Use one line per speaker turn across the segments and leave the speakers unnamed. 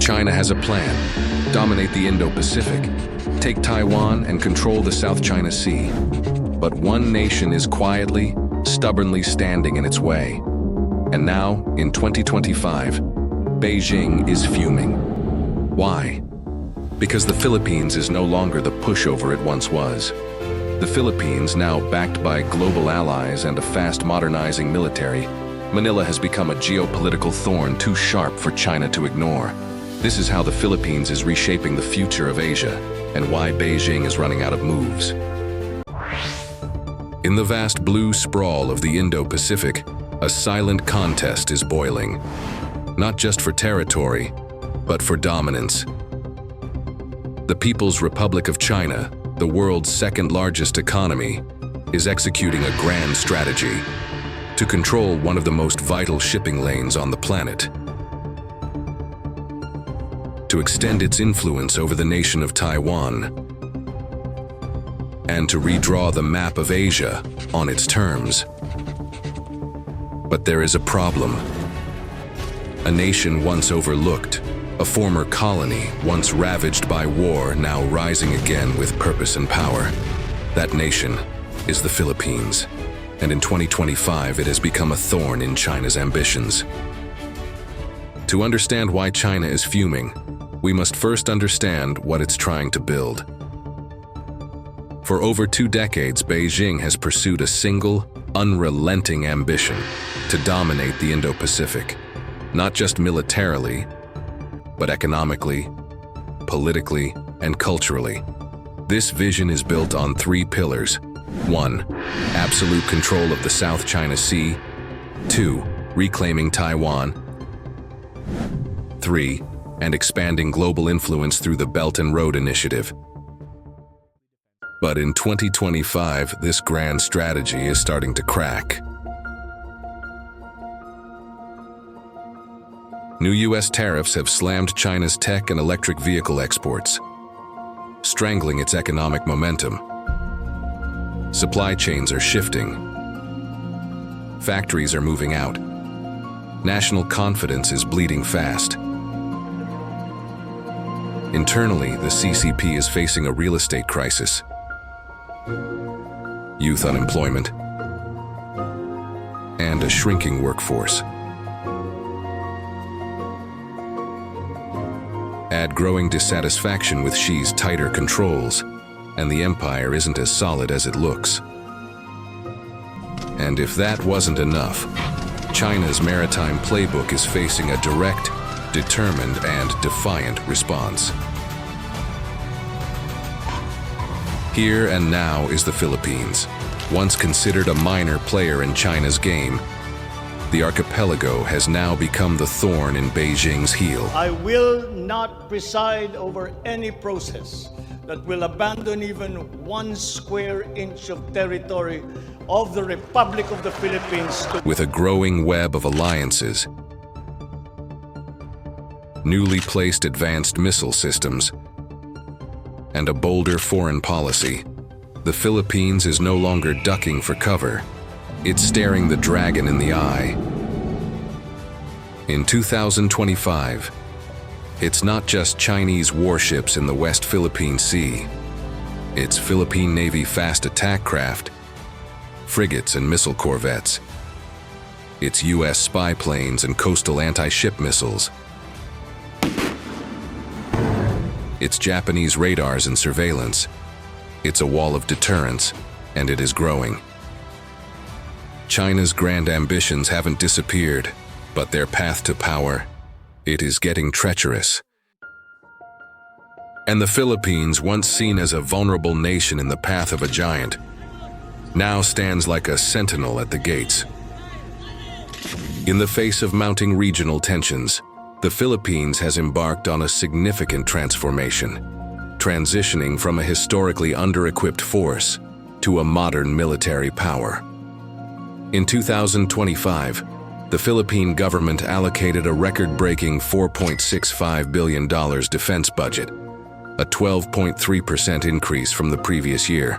China has a plan: dominate the Indo-Pacific, take Taiwan, and control the South China Sea. But one nation is quietly, stubbornly standing in its way. And now, in 2025, Beijing is fuming. Why? Because the Philippines is no longer the pushover it once was. The Philippines, now backed by global allies and a fast modernizing military, Manila has become a geopolitical thorn too sharp for China to ignore. This is how the Philippines is reshaping the future of Asia, and why Beijing is running out of moves. In the vast blue sprawl of the Indo-Pacific, a silent contest is boiling. Not just for territory, but for dominance. The People's Republic of China, the world's second-largest economy, is executing a grand strategy to control one of the most vital shipping lanes on the planet, to extend its influence over the nation of Taiwan, and to redraw the map of Asia on its terms. But there is a problem. A nation once overlooked, a former colony once ravaged by war, now rising again with purpose and power. That nation is the Philippines, and in 2025 it has become a thorn in China's ambitions. To understand why China is fuming, we must first understand what it's trying to build. For over 2 decades, Beijing has pursued a single, unrelenting ambition to dominate the Indo-Pacific, not just militarily, but economically, politically, and culturally. This vision is built on 3 pillars. 1. Absolute control of the South China Sea. 2. Reclaiming Taiwan. 3. And expanding global influence through the Belt and Road Initiative. But in 2025, this grand strategy is starting to crack. New U.S. tariffs have slammed China's tech and electric vehicle exports, strangling its economic momentum. Supply chains are shifting. Factories are moving out. National confidence is bleeding fast. Internally, the CCP is facing a real estate crisis, youth unemployment, and a shrinking workforce. Add growing dissatisfaction with Xi's tighter controls, and the empire isn't as solid as it looks. And if that wasn't enough, China's maritime playbook is facing a direct, determined, and defiant response. Here and now is the Philippines, once considered a minor player in China's game. The archipelago has now become the thorn in Beijing's heel.
I will not preside over any process that will abandon even 1 square inch of territory of the Republic of the Philippines.
With a growing web of alliances, newly placed advanced missile systems, and a bolder foreign policy, the Philippines is no longer ducking for cover. It's staring the dragon in the eye. In 2025, it's not just Chinese warships in the West Philippine Sea. It's Philippine Navy fast attack craft, frigates and missile corvettes. It's U.S. spy planes and coastal anti-ship missiles. It's Japanese radars and surveillance. It's a wall of deterrence, and it is growing. China's grand ambitions haven't disappeared, but their path to power, it is getting treacherous. And the Philippines, once seen as a vulnerable nation in the path of a giant, now stands like a sentinel at the gates. In the face of mounting regional tensions, the Philippines has embarked on a significant transformation, transitioning from a historically under-equipped force to a modern military power. In 2025, the Philippine government allocated a record-breaking $4.65 billion defense budget, a 12.3% increase from the previous year,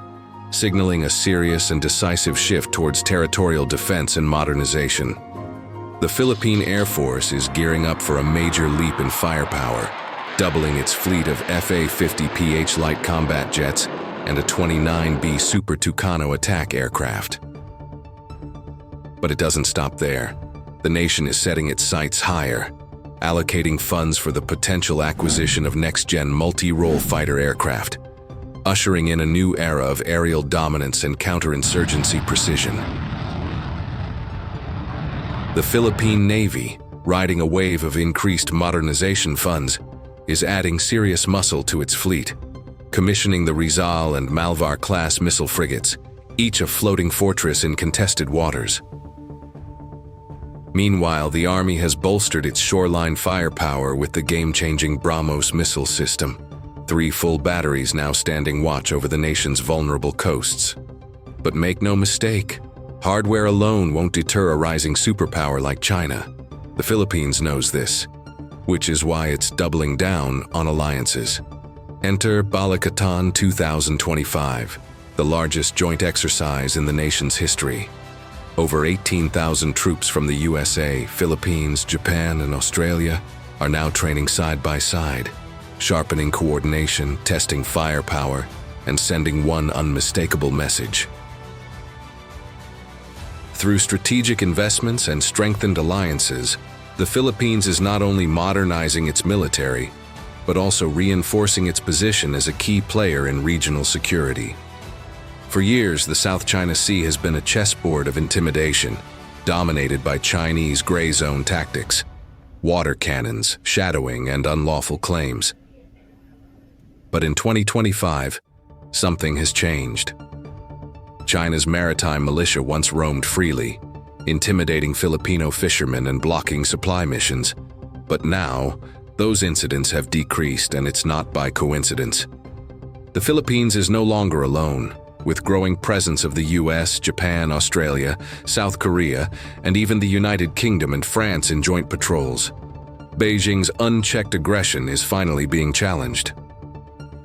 signaling a serious and decisive shift towards territorial defense and modernization. The Philippine Air Force is gearing up for a major leap in firepower, doubling its fleet of FA-50PH light combat jets and a 29B Super Tucano attack aircraft. But it doesn't stop there. The nation is setting its sights higher, allocating funds for the potential acquisition of next-gen multi-role fighter aircraft, ushering in a new era of aerial dominance and counterinsurgency precision. The Philippine Navy, riding a wave of increased modernization funds, is adding serious muscle to its fleet, commissioning the Rizal and Malvar-class missile frigates, each a floating fortress in contested waters. Meanwhile, the Army has bolstered its shoreline firepower with the game-changing BrahMos missile system, 3 full batteries now standing watch over the nation's vulnerable coasts. But make no mistake, hardware alone won't deter a rising superpower like China. The Philippines knows this, which is why it's doubling down on alliances. Enter Balikatan 2025, the largest joint exercise in the nation's history. Over 18,000 troops from the USA, Philippines, Japan, and Australia are now training side by side, sharpening coordination, testing firepower, and sending one unmistakable message. Through strategic investments and strengthened alliances, the Philippines is not only modernizing its military, but also reinforcing its position as a key player in regional security. For years, the South China Sea has been a chessboard of intimidation, dominated by Chinese gray zone tactics, water cannons, shadowing, and unlawful claims. But in 2025, something has changed. China's maritime militia once roamed freely, intimidating Filipino fishermen and blocking supply missions. But now, those incidents have decreased, and it's not by coincidence. The Philippines is no longer alone, with growing presence of the US, Japan, Australia, South Korea, and even the United Kingdom and France in joint patrols. Beijing's unchecked aggression is finally being challenged.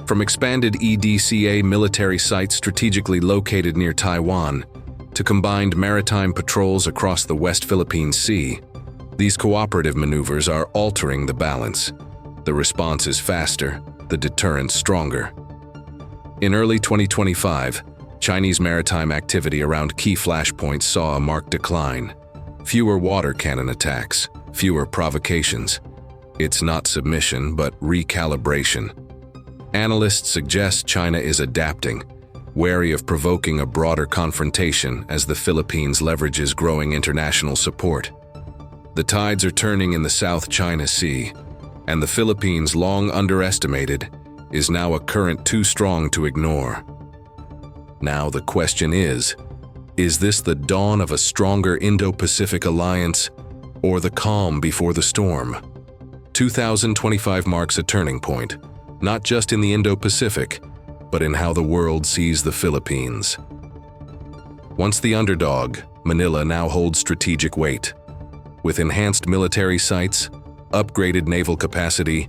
From expanded EDCA military sites strategically located near Taiwan to combined maritime patrols across the West Philippine Sea, these cooperative maneuvers are altering the balance. The response is faster, the deterrence stronger. In early 2025, Chinese maritime activity around key flashpoints saw a marked decline. Fewer water cannon attacks, fewer provocations. It's not submission, but recalibration. Analysts suggest China is adapting, wary of provoking a broader confrontation as the Philippines leverages growing international support. The tides are turning in the South China Sea, and the Philippines, long underestimated, is now a current too strong to ignore. Now the question is this the dawn of a stronger Indo-Pacific alliance, or the calm before the storm? 2025 marks a turning point, not just in the Indo-Pacific, but in how the world sees the Philippines. Once the underdog, Manila now holds strategic weight. With enhanced military sites, upgraded naval capacity,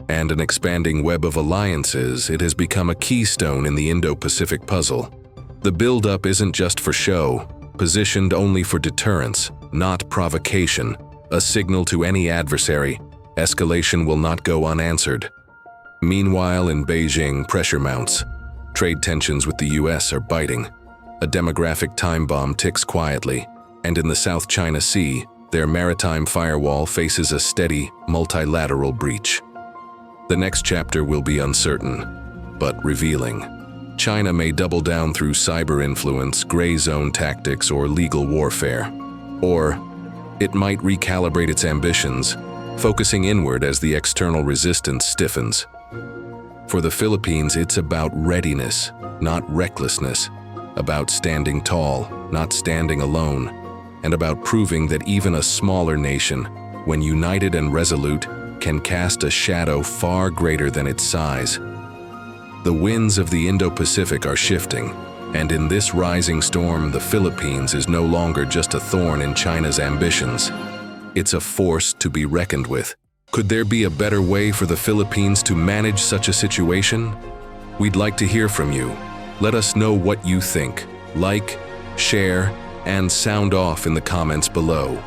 and an expanding web of alliances, it has become a keystone in the Indo-Pacific puzzle. The build-up isn't just for show, positioned only for deterrence, not provocation, a signal to any adversary. Escalation will not go unanswered. Meanwhile, in Beijing, pressure mounts. Trade tensions with the US are biting. A demographic time bomb ticks quietly, and in the South China Sea, their maritime firewall faces a steady, multilateral breach. The next chapter will be uncertain, but revealing. China may double down through cyber influence, gray zone tactics, or legal warfare. Or it might recalibrate its ambitions, focusing inward as the external resistance stiffens. For the Philippines, it's about readiness, not recklessness, about standing tall, not standing alone, and about proving that even a smaller nation, when united and resolute, can cast a shadow far greater than its size. The winds of the Indo-Pacific are shifting, and in this rising storm, the Philippines is no longer just a thorn in China's ambitions. It's a force to be reckoned with. Could there be a better way for the Philippines to manage such a situation? We'd like to hear from you. Let us know what you think. Like, share, and sound off in the comments below.